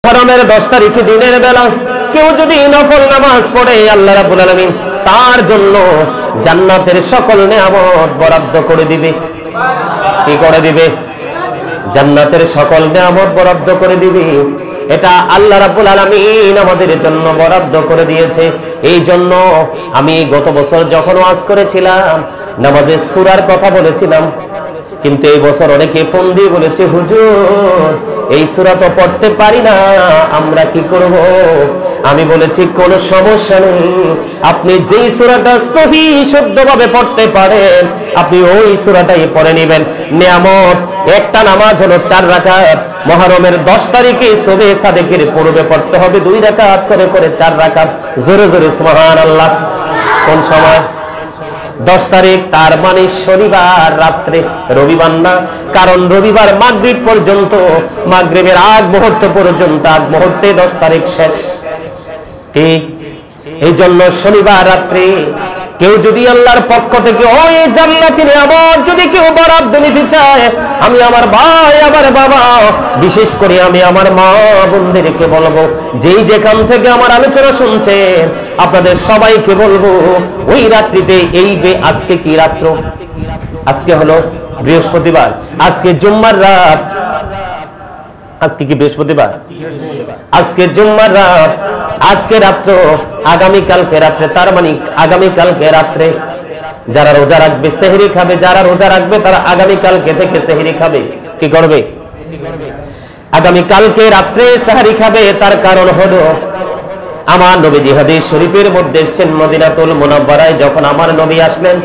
মুহররমের 10 তারিখে দিনের বেলা কেউ যদি নফল নামাজ পড়ে আল্লাহ রাব্বুল আলামিন তার জন্য জান্নাতের সকল নেয়ামত বরাদ্দ করে দিবে। কি করে দিবে? জান্নাতের সকল নেয়ামত বরাদ্দ করে দিবে। এটা আল্লাহ রাব্বুল আলামিন আমাদের জন্য বরাদ্দ করে দিয়েছে। এই জন্য আমি গত বছর যখন ওয়াজ করেছিলাম নামাজের সূরার কথা বলেছিলাম, কিন্তু এই বছর অনেকে ফোন দিয়ে বলেছে, হুজুর এই সূরা তো পড়তে পারি না, আমরা কি করব? আমি বলেছি কোনো সমস্যা নেই, আপনি যেই সূরাটা সহিহ শুদ্ধভাবে পড়তে পারেন আপনি ওই সূরাটাই পড়ে নেবেন। নিয়ামত একটা নামাজ হলো 4 রাকাত। মুহররমের 10 তারিখে সুবহে সাদেকের পূর্বে পড়তে হবে 2 রাকাত করে 4 রাকাত। জোরে জোরে সুবহানাল্লাহ। কোন সময়? 10 তারিখ, তার মানে শনিবার রাত্রে, রবিবার না, কারণ রবিবার মাগরিব পর্যন্ত, মাগরিবের আগ মুহূর্ত পর্যন্ত, আগ মুহূর্তে 10 তারিখ শেষ। ঠিক এই জন্য শনিবার রাত্রে কেউ যদি আল্লাহর পক্ষ থেকে ওই জান্নাতি নিয়ামত যদি কেউ বরাদ্দ নিতে চায়, আমি আমার ভাই আমার বাবা বিশেষ করে আমি আমার মা বোনদেরকে বলবো, যেই যেখান থেকে আমার আলোচনা শুনছেন আপনাদের সবাইকে বলবো ওই রাত্রিতে আজকে কি রাত্র? আজকে হলো বৃহস্পতিবার, আজকে জুম্মার রাত। আজকে কি বৃহস্পতিবার? আজকে জুম্মার রাত, আজকে রাত্র, আগামী কালকে রাত্রে, তার মানে আগামী কালকে রাত্রে যারা রোজা রাখবে সেহরি খাবে, যারা রোজা রাখবে তারা আগামী কালকে থেকে সেহরি খাবে। কি করবে? আগামী কালকে রাত্রে সেহরি খাবে। তার কারণ হলো আমার নবীজি হাদিস শরীফের মধ্যে এসেছেন, মদিনাতুল মুনাওয়ারায় যখন আমার নবী আসলেন,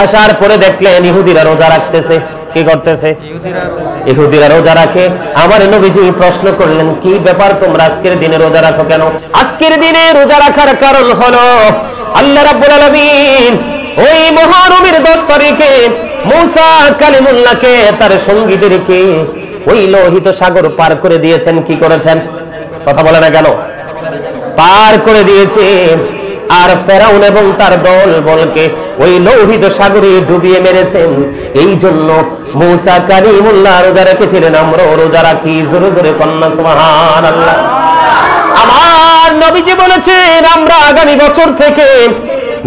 আসার পরে দেখলেন ইহুদিরা রোজা রাখতেছে। কি করতেছে? ইহুদিরা রোজা রাখে। আমার নবীজি প্রশ্ন করলেন, কি ব্যাপার তোমরা আজকের দিনে রোজা রাখো কেন? আজকের দিনে রোজা রাখার কারণ হলো আল্লাহ রাব্বুল আলামিন ওই মুহররমের 10 তারিখে মূসা কালিমুল্লাহকে তার সঙ্গীদেরকে ওই লোহিত সাগর পার করে দিয়েছেন। কি করেছেন? কথা বলে না কেন? পার করে দিয়েছে। আর ফেরাউন এবং তার দল বলকে ওই লোহিত সাগরে ডুবিয়ে মেরেছেন। এই জন্য মূসা কালিমুল্লাহ রোজা রেখেছিলেন, আমরা রোজা রাখি। জোরে জোরে কন্যা সুবহানাল্লাহ। আমার নবীজি বলেছেন আমরা আগামী বছর থেকে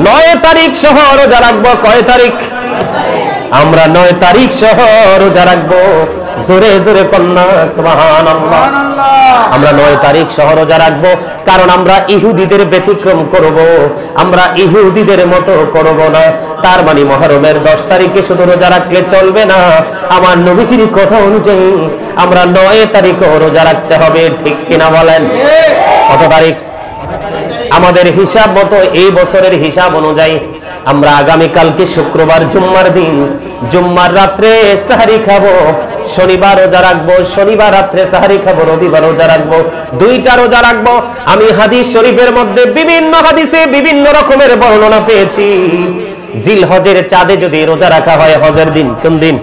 9 তারিখ সহ রোজা রাখবো। কয় তারিখ? আমরা 9 তারিখ সহ রোজা রাখবো। জোরে জোরে কন্যা সুবহানাল্লাহ। আমরা 9 তারিখ সহ রোজা রাখবো, কারণ আমরা ইহুদিদের ব্যতিক্রম করব, আমরা ইহুদিদের মতো করব না। তার মানে মুহররমের 10 তারিখে শুধু রোজা রাখলে চলবে না, আমার নবীজির কথা অনুযায়ী আমরা 9 তারিখও রোজা রাখতে হবে। ঠিক কিনা বলেন? কত তারিখ? আমাদের হিসাব মতো এই বছরের হিসাব অনুযায়ী আমরা আগামী কালকে শুক্রবার জুম্মার দিন, জুম্মার রাত্রে সাহরি খাবো, শনিবার রোজা রাখবো, শনিবার রাত্রে সাহরি খাবো, রবিবার রোজা রাখবো, 2টা রোজা রাখবো। আমি হাদিস শরীফের মধ্যে বিভিন্ন হাদিসে বিভিন্ন রকমের বর্ণনা পেয়েছি। জিলহজের চাঁদে যদি রোজা রাখা হয়, হজের দিন, কোন দিন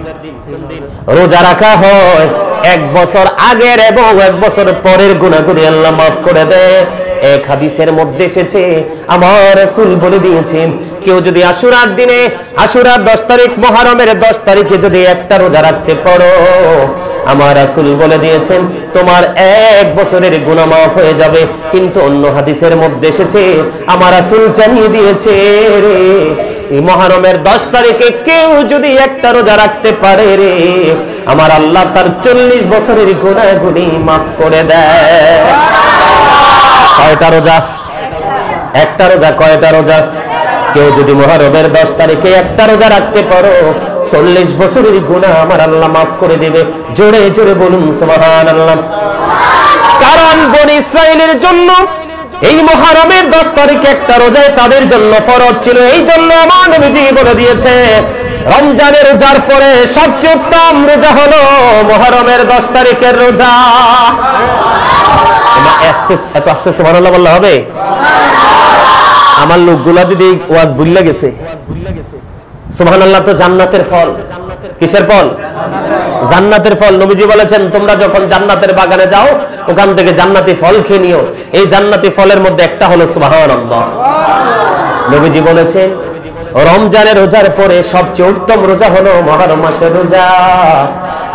রোজা রাখা হয়, 1 বছর আগের এবং 1 বছর পরের গুনাহগুলি আল্লাহ মাফ করে দেয়। এক হাদিসের মধ্যে এসেছে, আমার রাসূল বলে দিয়েছেন, কেউ যদি আশুরার দিনে, আশুরার 10 তারিখ, মুহররমের 10 তারিখে যদি একটা রোজা রাখতে পারো, আমার রাসূল বলে দিয়েছেন তোমার 1 বছরের গুনাহ মাফ হয়ে যাবে। কিন্তু অন্য হাদিসের মধ্যে এসেছে, আমার রাসূল জানিয়ে দিয়েছে রে, এই মুহররমের 10 তারিখে কেউ যদি একটা রোজা রাখতে পারে রে, আমার আল্লাহ তার 40 বছরের গুনাহগুলি মাফ করে দেয়। কয়টা রোজা? একটা রোজা। কয়টা রোজা? কেউ যদি মুহররমের 10 তারিখে একটা রোজা রাখতে পারো, 40 বছরের গুনাহ আমার আল্লাহ মাফ করে দিবে। জোরে জোরে বলুন সুবহানাল্লাহ। কারণ বনি ইসরাইলের জন্য এই মুহররমের 10 তারিখে একটা রোজা তাদের জন্য ফরজ ছিল। এই জন্য আমার নবীজি বলে দিয়েছে, রমজানের রোজার পরে সবচেয়ে উত্তম রোজা হলো মুহররমের 10 তারিখের রোজা। এত আস্তে সুবহানাল্লাহ বললে হবে? আমার লোকগুলা যদি ওয়াজ ভুলে গেছে। সুবহানাল্লাহ তো জান্নাতের ফল। কিসের ফল? জান্নাতের ফল। নবীজি বলেছেন তোমরা যখন জান্নাতের বাগানে যাও, ওখান থেকে জান্নাতি ফল খেয়ে নিও। এই জান্নাতি ফলের মধ্যে একটা হলো সুবহানাল্লাহ। নবীজি বলেছেন রমজানের রোজার পরে সবচেয়ে উত্তম রোজা হলো মুহররম মাসের রোজা।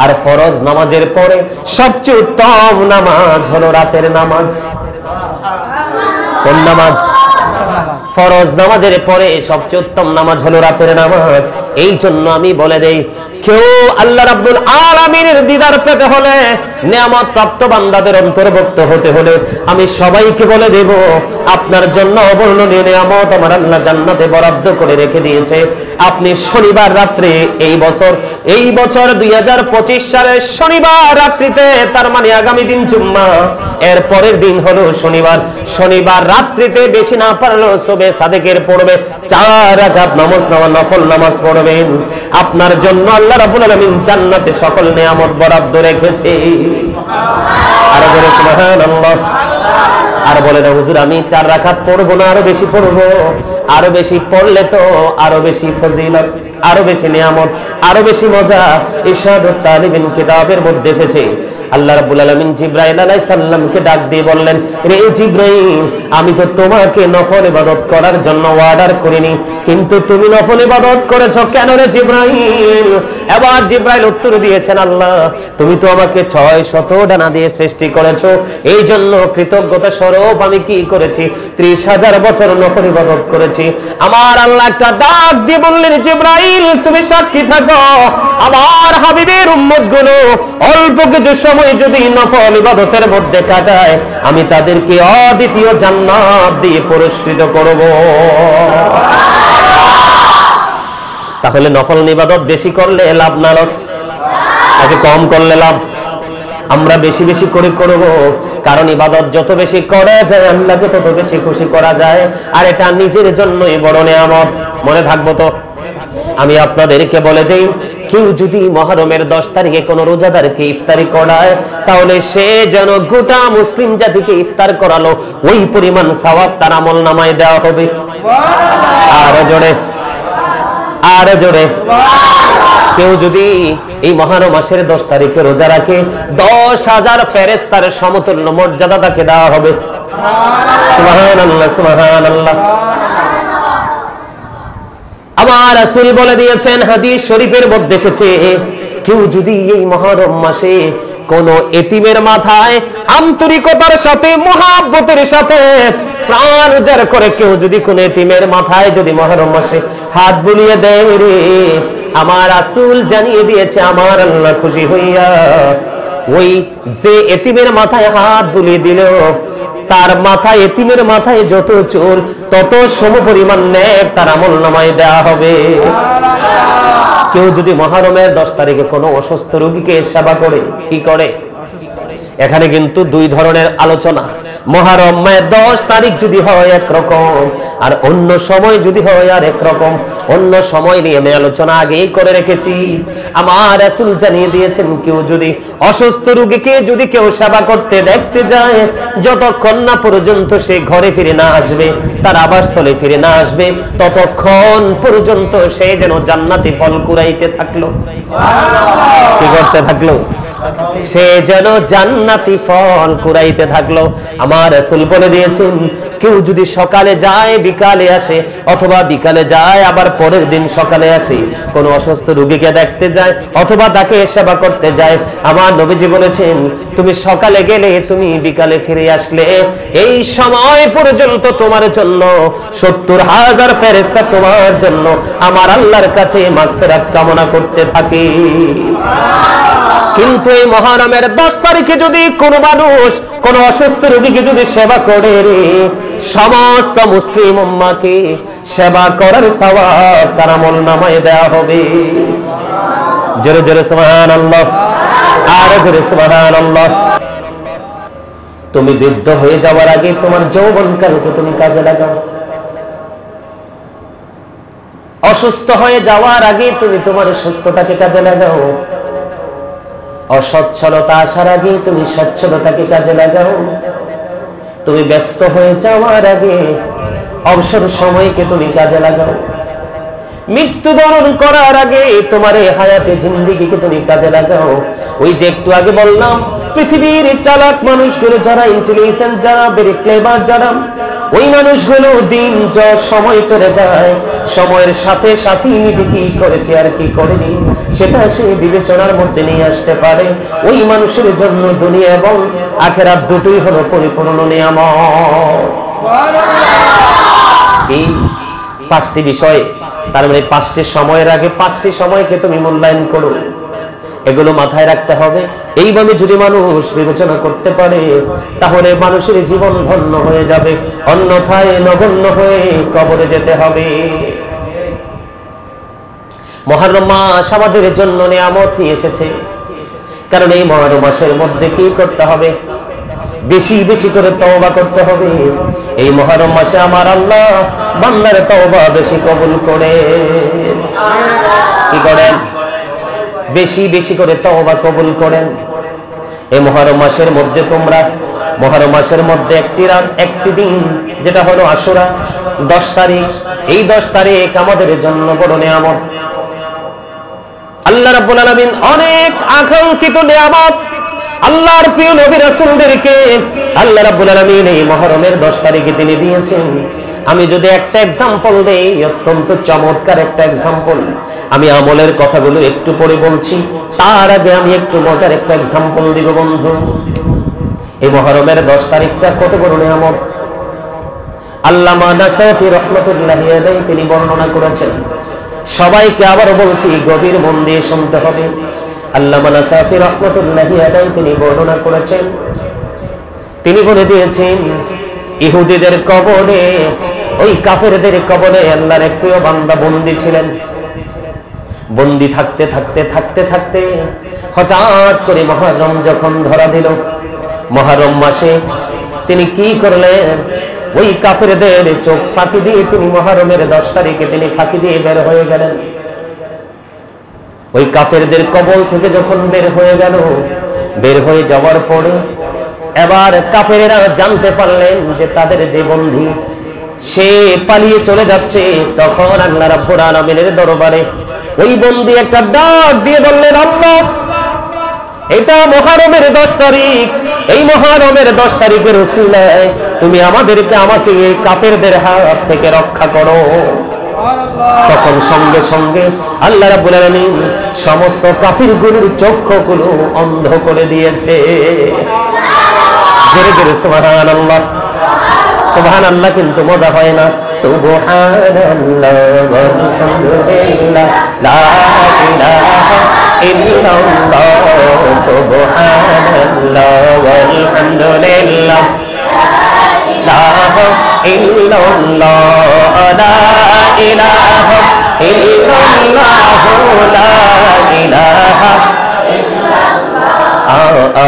আর ফরজ নামাজের পরে সবচেয়ে উত্তম নামাজ হলো রাতের নামাজ। কোন নামাজ? ফরজ নামাজের পরে সবচেয়ে উত্তম নামাজ হলো রাতের নামাজ। এই জন্য আমি বলে দেই, কেউ আল্লাহ রাব্বুল আলামিনের দিদার পেতে হলে, নিয়ামত প্রাপ্ত বান্দাদের অন্তর্ভুক্ত হতে হলে আমি সবাইকে বলে দেব, আপনার জন্য অবর্ণনীয় নিয়ামত আমার আল্লাহ জান্নাতে বরাদ্দ করে রেখে দিয়েছে। আপনি শনিবার রাত্রে এই বছর 2025 সালের শনিবার রাত্রিতে, তার মানে আগামী দিন জুম্মা, এর পরের দিন হলো শনিবার রাত্রিতে বেশি না পারলেও সুবহে সাদেকের পড়বে 4 রাকাত নামাজ, নফল নামাজ পড়বেন। আপনার জন্য আল্লাহ রাব্বুল আলামিন জান্নাতে সকল নিয়ামত বরাদ্দ রেখেছে। আর বলে সুবহানাল্লাহ। আর বলে না হুজুর আমি 4 রাকাত পড়বো না, আরো বেশি পড়বো। আরো বেশি পড়লে তো আরো বেশি ফজিলত, আরো বেশি নিয়ামত, আরো বেশি মজা। ইরশাদুত তালিবিন কিতাবের মধ্যে এসেছে, আল্লাহ রাব্বুল আলামিন জিবরাইল আলাইহিস সালামকে ডাক দিয়ে বললেন, রে জিবরাইল, আমি তো তোমাকে নফল ইবাদত করার জন্য অর্ডার করিনি, কিন্তু তুমি নফল ইবাদত করেছো কেন রে জিবরাইল? এবার জিবরাইল উত্তর দিয়েছেন, আল্লাহ তুমি তো আমাকে 600 ডানা দিয়ে সৃষ্টি করেছো, এই জন্য কৃতজ্ঞতা স্বরূপ আমি কি করেছি? 30,000 বছর নফল ইবাদত করেছি। আমার আল্লাহ একটা ডাক দিয়ে বললেন, জিবরাইল তুমি সাক্ষী থাকো, আমার হাবিবের উম্মতগুলো অল্প কিছু সময় যদি নফল ইবাদতের মধ্যে কাটায়, আমি তাদেরকে অদ্বিতীয় জান্নাত দিয়ে পুরস্কৃত করব। তাহলে নফল ইবাদত বেশি করলে লাভ না লস? নাকি কম করলে লাভ? আমরা বেশি বেশি করে করব, কারণ ইবাদত যত বেশি করা যায় আল্লাহকে তত বেশি খুশি করা যায়। আর এটা নিজের জন্যই বড় নিয়ামত। মনে থাকবো তো? আমি আপনাদেরকে বলে দেই, কেউ যদি মুহররমের 10 তারিখে কোন রোজাদারকে ইফতারি করায়, তাহলে সে যেন গোটা মুসলিম জাতিকে ইফতার করালো, ওই পরিমাণ সওয়াব তার আমলনামায় দেওয়া হবে। আরো জোরে, আরো জোরে। কেউ যদি এই মুহররম মাসের 10 তারিখে রোজা রাখে, 10,000 ফেরেশতার সমতুল্য মর্যাদা তাকে দেওয়া হবে। সুবহানাল্লাহ, সুবহানাল্লাহ। আমার রাসূল বলে দিয়েছেন, হাদিস শরীফের মধ্যে এসেছে, কেউ যদি এই মুহররম মাসে কোন এতিমের মাথায় আন্তরিকতার সাথে, মহব্বতের সাথে প্রাণ উজাড় করে কেউ যদি কোন এতিমের মাথায় যদি মুহররম মাসে হাত বুলিয়ে দেয় রে, আমার রাসূল জানিয়ে দিয়েছে আমার আল্লাহ খুশি হইয়া ওই যে এতিমের মাথায় হাত বুলিয়ে দিল, তার মাথায়, এতিমের মাথায় যত চুল তত সমপরিমাণ নেক তার আমলনামায় দেওয়া হবে। কেউ যদি মুহররমের 10 তারিখে কোনো অসুস্থ রোগীকে সেবা করে, কি করে? এখানে কিন্তু 2 ধরনের আলোচনা। মুহররমের 10 তারিখ যদি হয় একরকম, আর অন্য সময় যদি হয় আর একরকম। অন্য সময় নিয়ে আমি আলোচনা আগেই করে রেখেছি। আমার রাসূল জানিয়ে দিয়েছেন, কেউ যদি অসুস্থ রোগীকে যদি কেউ সেবা করতে দেখতে যায়, যতক্ষণ না পর্যন্ত সে ঘরে ফিরে না আসবে, তার আবাসস্থলে ফিরে না আসবে, ততক্ষণ পর্যন্ত সে যেন জান্নাতি ফল কুড়াইতে থাকলো। কি করতে থাকলো? সে যেন জান্নাতি ফল কুড়াইতে থাকলো। আমার রাসূল বলে দিয়েছেন, কেউ যদি সকালে যায় বিকালে আসে, অথবা বিকালে যায় আবার পরের দিন সকালে আসে, কোন অসুস্থ রোগীকে দেখতে যায় অথবা তাকে সেবা করতে যায়, আমার নবীজি বলেছেন, তুমি সকালে গেলে তুমি বিকালে ফিরে আসলে, এই সময় পর্যন্ত তোমার জন্য 70,000 ফেরেশতা তোমার জন্য আমার আল্লাহর কাছে মাগফিরাত কামনা করতে থাকে। কিন্তু এই মুহররমের 10 তারিখে যদি কোনো মানুষ কোন অসুস্থ রোগীকে যদি সেবা করে রে, সমস্ত মুসলিম উম্মাহকে সেবা করার সওয়াব তার আমলনামায় দেওয়া হবে। জোরে জোরে সুবহানাল্লাহ, আর জোরে সুবহানাল্লাহ। তুমি বৃদ্ধ হয়ে যাওয়ার আগে তোমার যৌবনকালকে তুমি কাজে লাগাও। অসুস্থ হয়ে যাওয়ার আগে তুমি তোমার সুস্থতাকে কাজে লাগাও। অসচ্ছলতা আসার আগে তুমি সচ্ছলতাকে কাজে লাগাও। তুমি ব্যস্ত হয়ে যাওয়ার আগে অবসর সময়কে তুমি কাজে লাগাও। মৃত্যুবরণ করার আগে তোমার এই হায়াতে জিন্দেগিকে তুমি কাজে লাগাও। ওই যে একটু আগে বললাম, পৃথিবীর চালাক মানুষগুলো যারা ইন্টেলিজেন্ট, যারা ভেরি ক্লেভার, যারা ওই মানুষগুলো দিন সময় চলে যায়, সময়ের সাথে সাথে নিজে কি করেছে আর কি করেনি সেটা সে বিবেচনার মধ্যে নিয়ে আসতে পারে। ওই মানুষের জন্য দুনিয়া এবং আখিরাত দুটোই হলো পরিপূর্ণ নিয়ামত। এই পাঁচটি বিষয়, তার মানে পাঁচটি সময়ের আগে পাঁচটি সময়কে তুমি মূল্যায়ন করো, এগুলো মাথায় রাখতে হবে। এইভাবে যদি মানুষ বিবেচনা করতে পারে তাহলে মানুষের জীবন ধন্য হয়ে যাবে, অন্যথায় নগণ্য হয়ে কবরে যেতে হবে। মুহররম মাস আমাদের জন্য নিয়ামত নিয়ে এসেছে, কারণ এই মুহররম মাসের মধ্যে কি করতে হবে? বেশি বেশি করে তওবা করতে হবে। এই মুহররম মাসে আমার আল্লাহ বান্দার তওবা বেশি কবুল করে। কি করেন? বেশি বেশি করে তওবা কবুল করেন। এই মুহররম মাসের মধ্যে তোমরা, মুহররম মাসের মধ্যে একটি দিন যেটা হলো আশুরা, 10 তারিখ। এই 10 তারিখ আমাদের জন্য বড় নিয়ামত। আল্লাহ রাব্বুল আলামিন অনেক আকাঙ্ক্ষিত নিয়ামত আল্লাহর প্রিয় নবী রাসূলদেরকে আল্লাহ রাব্বুল আলামিন এই মুহররমের 10 তারিখে তিনি দিয়েছেন। আমি যদি একটা এক্সাম্পল দেই, অত্যন্ত চমৎকার একটা এক্সাম্পল। আমি আমলের কথাগুলো একটু পরে বলছি, তার আগে আমি একটু মজার একটা এক্সাম্পল দিব বন্ধু। এই মুহররমের 10 তারিখটা কত বড় নিয়ামত। আল্লামা নাসাফি রাহমাতুল্লাহি আলাইহি তিনি বর্ণনা করেছেন। সবাইকে আবার বলছি, গভীর মন দিয়ে শুনতে হবে। আল্লামা নাসাফি রাহমাতুল্লাহি আলাইহি তিনি বর্ণনা করেছেন, তিনি বলে দিয়েছেন, ইহুদিদের কবরে, ওই কাফেরদের কবরে আল্লাহর এক প্রিয় বান্দা বন্দী ছিলেন। বন্দী থাকতে থাকতে থাকতে থাকতে হঠাৎ করে মুহররম যখন ধরা দিল, মুহররম মাসে তিনি কি করলেন? ওই কাফেরদের চোখ ফাঁকি দিয়ে তিনি মুহররমের 10 তারিখে তিনি ফাঁকি দিয়ে বের হয়ে গেলেন। ওই কাফেরদের কবল থেকে যখন বের হয়ে গেল, বের হয়ে যাওয়ার পরে এবার কাফেরেরা জানতে পারলেন যে তাদের যে বন্দী সে পালিয়ে চলে যাচ্ছে। তখন আল্লাহ রাব্বুল আলামিনের দরবারে ওই বন্দী একটা ডাক দিয়ে বললেন, আল্লাহ, এটা মুহররমের 10 তারিখ, এই মুহররমের 10 তারিখের উসিলায় তুমি আমাকে এই কাফেরদের হাত থেকে রক্ষা করো। তখন সঙ্গে সঙ্গে আল্লাহ রাব্বুল আলামিন সমস্ত কাফিরগুলোর চক্ষুগুলো অন্ধ করে দিয়েছে। জোরে জোরে সুবহানাল্লাহ। সুবহানাল্লাহ কিন্তু মজা হয় না। সুবহানাল্লাহ ওয়ালহামদুলিল্লাহ লা ইলাহা ইল্লাল্লাহ, সুবহানাল্লাহ ওয়ালহামদুলিল্লাহ লা ইল্লাল্লাহ, লা ইলাহা ইল্লাল্লাহ, লা ইলাহা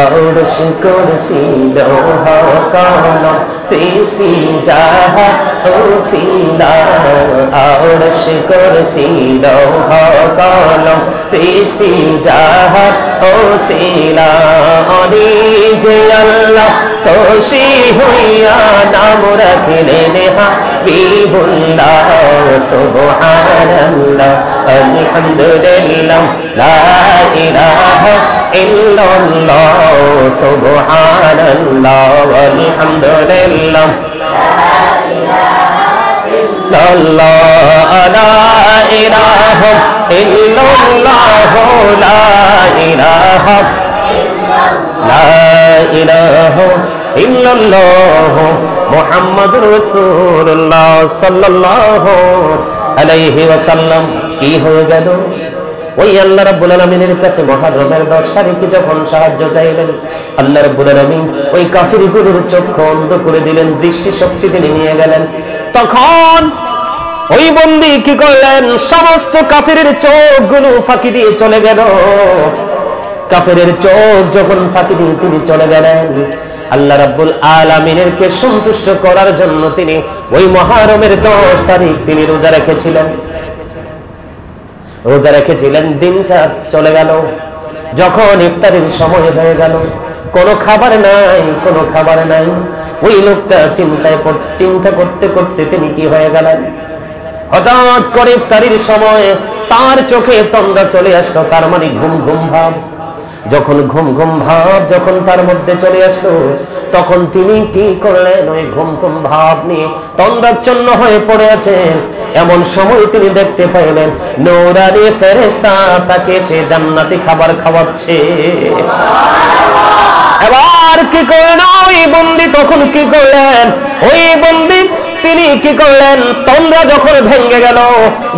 আরশ কুরসি লৌহ কলম সৃষ্টি যাহা ওসিলা, আরশ কুরসি লৌহ কলম সৃষ্টি যাহা ওসিলা, যে আল্লাহ খুশি হইয়া নাম রাখলেন হাবিবুল্লাহ। সুবহানাল্লাহ আলহামদুলিল্লাহ লা ইলাহা ইল্লাল্লাহ, সুবহানাল্লাহ আলহামদুলিল্লাহ লা ইলাহা ইল্লাল্লাহ, লা ইলাহা ইল্লাল্লাহ, লা ইলাহা ইল্লাল্লাহ মুহাম্মাদুর রাসূলুল্লাহ সাল্লাল্লাহু আলাইহি ওয়াসাল্লাম। কি হয়ে গেল? ওই আল্লাহ রাব্বুল আলামিনের কাছে মুহররমের 10 তারিখে যখন সাহায্য চাইলেন, আল্লাহ রাব্বুল আলামিন ওই কাফিরগুলোর চক্ষু অন্ধ করে দিলেন, দৃষ্টি শক্তি তিনি নিয়ে গেলেন। তখন ওই বন্দী কি করলেন? সমস্ত কাফিরের চোখগুলো ফাঁকি দিয়ে চলে গেল। কাফেরের চোখ যখন ফাঁকি দিয়ে তিনি চলে গেলেন, আল্লাহ রাব্বুল আলামিনকে সন্তুষ্ট করার জন্য তিনি ওই মুহররমের 10 তারিখ তিনি রোজা রেখেছিলেন। দিনটা চলে গেল। যখন ইফতারের সময় হয়ে গেল, কোনো খাবার নাই। ওই লোকটা চিন্তা করতে করতে তিনি কি হয়ে গেলেন? হঠাৎ করে ইফতারির সময় তার চোখে তন্দ্রা চলে আসলো, তার মানে ঘুম ঘুম ভাব। যখন ঘুম ঘুম ভাব যখন তার মধ্যে চলে আসলো, তখন তিনি কি করলেন? ওই ঘুম ঘুম ভাব নিয়ে তন্দ্রাচ্ছন্ন হয়ে পড়ে আছেন। এমন সময় তিনি দেখতে পাইলেন নূরানী ফেরেশতা তাকে সে জান্নাতি খাবার খাওয়াচ্ছে। এবার কি করলেন ওই বন্দী? তখন কি করলেন ওই বন্দী? তিনি কি করলেন? তন্দ্রা যখন ভেঙে গেল,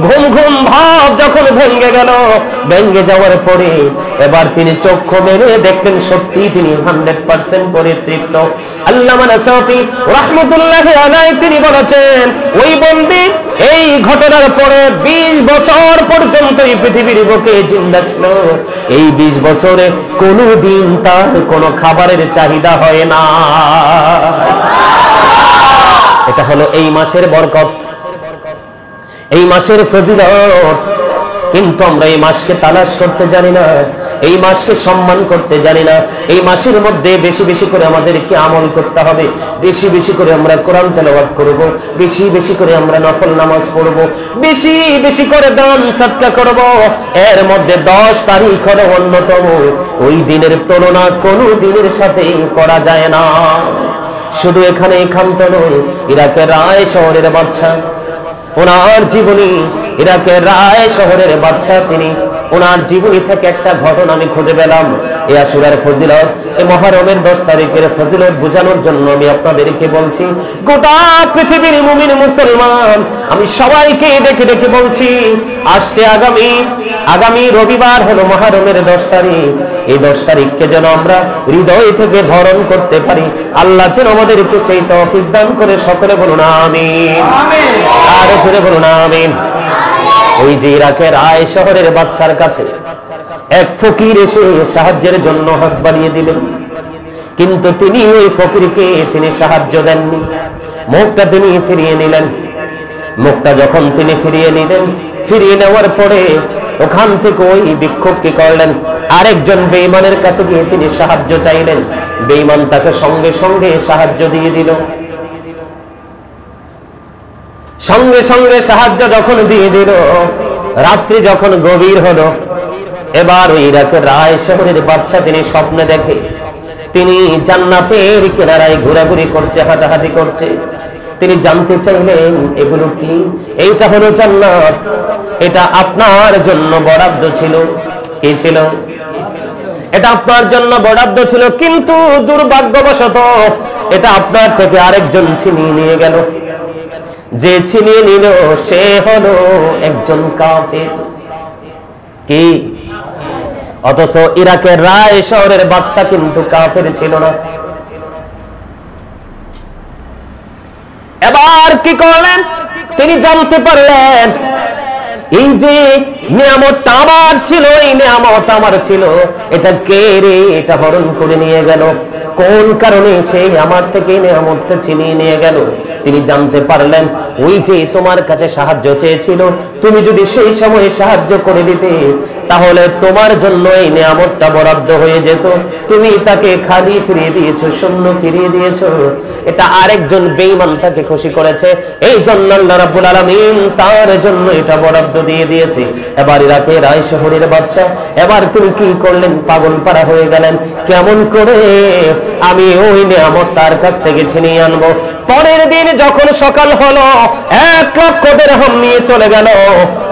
ঘুম ঘুম ভাব যখন ভেঙে গেল, ভেঙে যাওয়ার পরে এবার তিনি চক্ষু মেলে দেখলেন সত্যি তিনি 100% পরিতৃপ্ত। আল্লামা নাসাফি রাহমাতুল্লাহি আলাইহি তিনি বলেছেন ওই বন্দী এই ঘটনার পরে 20 বছর পর্যন্ত এই পৃথিবীর বুকে জিন্দা ছিল। এই 20 বছরে কোনোদিন তার কোনো খাবারের চাহিদা হয় না। এটা হলো এই মাসের বরকত, এই মাসের ফজিলত। কিন্তু আমরা এই মাসকে তালাশ করতে জানি না, এই মাসকে সম্মান করতে জানি না। এই মাসের মধ্যে বেশি বেশি করে আমাদেরকে আমল করতে হবে, বেশি বেশি করে আমরা কোরআন তেলাওয়াত করব, বেশি বেশি করে আমরা নফল নামাজ পড়ব, বেশি বেশি করে দান সাদকা করব। এর মধ্যে 10 তারিখ হলো অন্যতম। ওই দিনের তুলনা কোনো দিনের সাথে করা যায় না। শুধু এখানে ক্ষান্ত নয়, ইরাকের রায় শহরের বাদশা, ওনার জীবনী, ইরাকের রায় শহরের বাদশা তিনি, ওনার জীবনী থেকে একটা ঘটনা আমি খুঁজে পেলাম। এই আশুরার ফজিলত, এই মুহররমের 10 তারিখের ফজিলত বোঝানোর জন্য আমি আপনাদেরকে বলছি। গোটা পৃথিবীর মুমিন মুসলমান আমি সবাইকে ডেকে ডেকে বলছি, আসছে আগামী রবিবার হলো মুহররমের 10 তারিখ। এই 10 তারিখকে যেন আমরা হৃদয় থেকে ধারণ করতে পারি। আল্লাহ যেন আমাদেরকে সেই তৌফিক দান করে। সকলে বলুন আমিন, আর জোরে বলুন আমিন। ওই যে ইরাকের রায় শহরের বাদশার কাছে এক ফকির এসে সাহায্যের জন্য হাত বাড়িয়ে দিলেন, কিন্তু তিনি ওই ফকিরকে তিনি সাহায্য দেননি। মুখটা তিনি ফিরিয়ে নিলেন। মুখটা যখন তিনি ফিরিয়ে নিলেন, ফিরিয়ে নেওয়ার পরে ওখান থেকে ওই বিক্ষোভ কি করলেন? আরেকজন বেঈমানের কাছে গিয়ে তিনি সাহায্য চাইলেন। বেঈমান তাকে সঙ্গে সঙ্গে সাহায্য দিয়ে দিল। সঙ্গে সঙ্গে সাহায্য যখন দিয়ে দিল, রাত্রি যখন গভীর হলো, এবার ওই ইরাকের রায় শহরের বাদশা তিনি স্বপ্নে দেখে তিনি জান্নাতের কিনারায় ঘোরাঘুরি করছে, হাঁটাহাঁটি করছে। তিনি জানতে চাইলেন এগুলো কি? এইটা হলো জান্নাত, এটা আপনার জন্য বরাদ্দ ছিল। কি ছিল? এটা আপনার জন্য বরাদ্দ ছিল, কিন্তু দুর্ভাগ্যবশত এটা আপনার থেকে আরেকজন ছিনিয়ে নিয়ে গেল। যে ছিনিয়ে নিল সে হলো একজন কাফের। কি? অথচ ইরাকের রায় শহরের বাদশা কিন্তু কাফের ছিল না। এবার কি করলেন? তিনি জানতে পারলেন এই যে নিয়ামতটা আমার ছিল, এই নিয়ামত আমার ছিল, এটা কে রে এটা হরণ করে নিয়ে গেল? কোন কারণে সে আমার থেকে নিয়ামতটা ছিনিয়ে নিয়ে গেল? তিনি জানতে পারলেন ওই যে তোমার কাছে সাহায্য চেয়েছিল, তুমি যদি সেই সময়ে সাহায্য করে দিতে তাহলে তোমার জন্য এই নিয়ামতটা বরাদ্দ হয়ে যেত। তুমি তাকে খালি ফিরিয়ে দিয়েছো, শূন্য ফিরিয়ে দিয়েছো। এটা আরেকজন বেঈমান তাকে খুশি করেছে, এই জন্য আল্লাহ রাব্বুল আলামিন তার জন্য এটা বরাদ্দ দিয়ে দিয়েছে। এবার ইরাকের রায় শহরের বাদশা এবার তিনি কি করলেন? পাগল পারা হয়ে গেলেন। কেমন করে আমি ওই নিয়ামত তার কাছ থেকে ছিনিয়ে আনবো? পরের দিন যখন সকাল হলো, 1 লক্ষ দিরহাম নিয়ে চলে গেল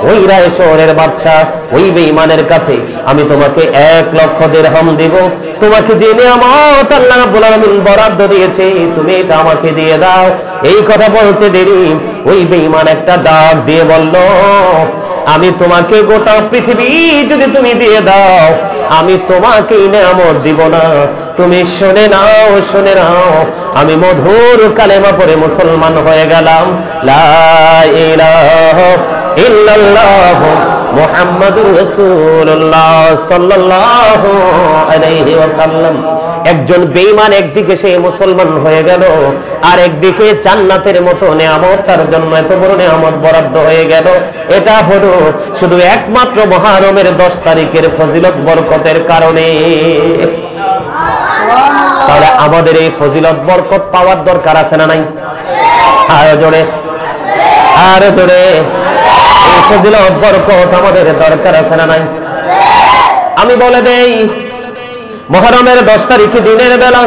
ওই রায় শহরের বাদশা ওই বেঈমানের কাছে। আমি তোমাকে 1 লক্ষ দিরহাম দিব, তোমাকে যে নিয়ামত আল্লাহ রাব্বুল আলামিন বরাদ্দ দিয়েছে তুমি এটা আমাকে দিয়ে দাও। এই কথা বলতে দেরি ওই বেঈমান একটা ডাক দিয়ে বলল, আমি তোমাকে গোটা পৃথিবী যদি তুমি দিয়ে দাও আমি তোমাকে নিয়ামত দিব না। তুমি শুনে নাও, শুনে নাও, আমি মধুর কালেমা পড়ে মুসলমান হয়ে গেলাম। লা ইলাহা ইল্লাল্লাহ মুহাম্মাদুর রাসূলুল্লাহ সাল্লাল্লাহু আলাইহি ওয়াসাল্লাম। একজন বেঈমান একদিকে সে মুসলমান হয়ে গেল, আর একদিকে জান্নাতের মতো নিয়ামত তার জন্য এত বড় নিয়ামত বরাদ্দ হয়ে গেল। এটা হলো শুধু একমাত্র মুহররমের 10 তারিখের ফজিলত বরকতের কারণে। তাহলে আমাদের এই ফজিলত বরকত পাওয়ার দরকার আছে না নাই? আরো জোরে। আর জোরে এই ফজিলত বরকত আমাদের দরকার আছে না নাই? আমি বলে দেই, মুহররমের 10 তারিখে দিনের বেলা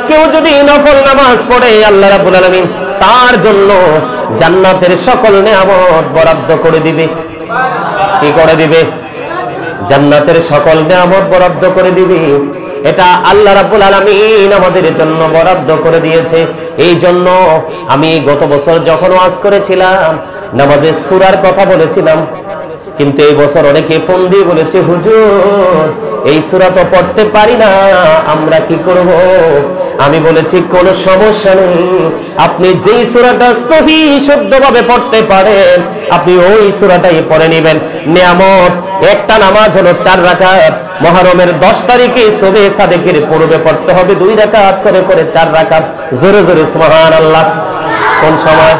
কেউ যদি নফল নামাজ পড়ে আল্লাহ রাব্বুল আলামিন তার জন্য জান্নাতের সকল নেয়ামত বরাদ্দ করে দিবে। কি করে দিবে? জান্নাতের সকল নেয়ামত বরাদ্দ করে দিবে। এটা আল্লাহ রাব্বুল আলামিন আমাদের জন্য বরাদ্দ করে দিয়েছে। এই জন্য আমি গত বছর যখন ওয়াজ করেছিলাম নামাজের সূরার কথা বলেছিলাম, কিন্তু এই বছর অনেকে ফোন দিয়ে বলেছে, হুজুর এই সূরা তো পড়তে পারি না, আমরা কি করব? আমি বলেছি কোনো সমস্যা নেই, আপনি যেই সূরাটা সহিহ শুদ্ধভাবে পড়তে পারেন আপনি ওই সূরাটাই পড়ে নেবেন। নিয়ামত একটা নামাজ হলো 4 রাকাত। মুহররমের 10 তারিখে সুবহে সাদেকের পূর্বে পড়তে হবে 2 রাকাত করে করে 4 রাকাত। জোরে জোরে সুবহানাল্লাহ। কোন সময়?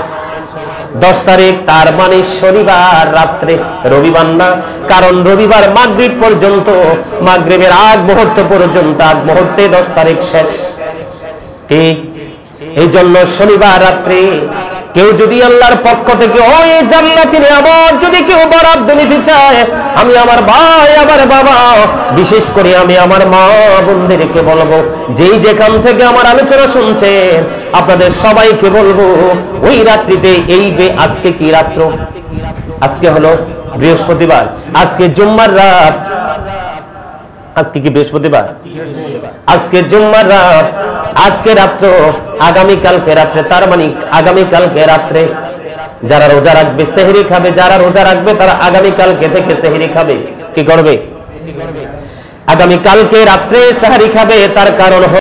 10 তারিখ, তার মানে শনিবার রাত্রে, রবিবার না, কারণ রবিবার মাগরিব পর্যন্ত, মাগরিবের আগ মুহূর্ত পর্যন্ত, আগ মুহূর্তে 10 তারিখ শেষ। ঠিক এই জন্য শনিবার রাত্রে কেউ যদি আল্লাহর পক্ষ থেকে ওই জান্নাতি নিয়ামত যদি কেউ বরাদ্দ নিতে চায়, আমি আমার ভাই আমার বাবা, বিশেষ করে আমি আমার মা বোনদেরকে বলবো, যেই যেখান থেকে আমার আলোচনা শুনছেন আপনাদের সবাইকে বলবো, ওই রাত্রিতে আজকে কি রাত্র? আজকে হলো বৃহস্পতিবার, আজকে জুম্মার রাত। আজকে কি বৃহস্পতিবার? আজকে জুম্মার রাত, আজকে রাত্র, আগামী কালকে রাত্রে, তার মানে আগামী কালকে রাত্রে যারা রোজা রাখবে সেহরি খাবে, যারা রোজা রাখবে তারা আগামী কালকে থেকে সেহরি খাবে। কি করবে? আগামী কালকে রাত্রে সেহরি খাবে। তার কারণ